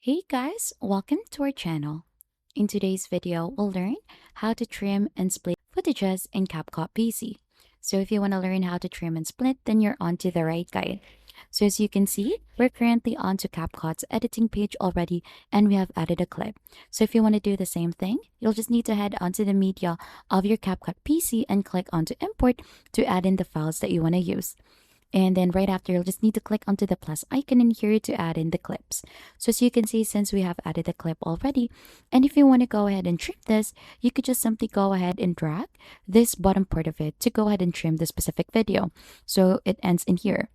Hey guys, welcome to our channel. In today's video, we'll learn how to trim and split footages in CapCut PC. So if you want to learn how to trim and split, then you're onto the right guide. So as you can see, we're currently onto CapCut's editing page already and we have added a clip. So if you want to do the same thing, you'll just need to head onto the media of your CapCut PC and click onto import to add in the files that you want to use. And then right after, you'll just need to click onto the plus icon in here to add in the clips. So as you can see, since we have added the clip already, and if you want to go ahead and trim this, you could just simply go ahead and drag this bottom part of it to go ahead and trim the specific video. So it ends in here.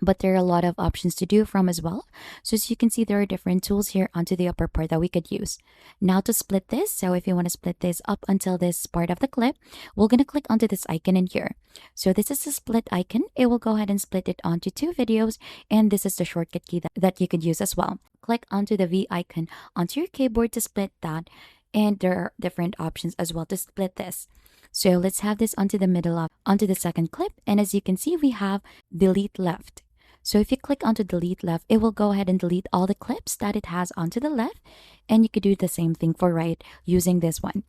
But there are a lot of options to do from as well. So as you can see, there are different tools here onto the upper part that we could use. Now to split this, so if you want to split this up until this part of the clip, we're going to click onto this icon in here. So this is the split icon. It will go ahead and split it onto two videos. And this is the shortcut key that you could use as well. Click onto the V icon onto your keyboard to split that. And there are different options as well to split this. So let's have this onto the middle of onto the second clip. And as you can see, we have delete left. So if you click onto delete left, it will go ahead and delete all the clips that it has onto the left. And you could do the same thing for right using this one.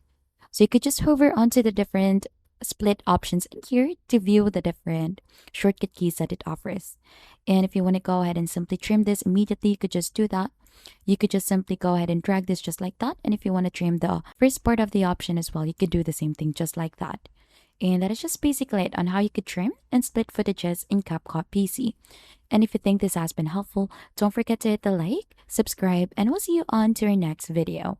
So you could just hover onto the different split options in here to view the different shortcut keys that it offers. And if you want to go ahead and simply trim this immediately, you could just do that. You could just simply go ahead and drag this just like that. And if you want to trim the first part of the option as well, you could do the same thing just like that. And that is just basically it on how you could trim and split footages in CapCut PC. And if you think this has been helpful, don't forget to hit the like, subscribe, and we'll see you on to our next video.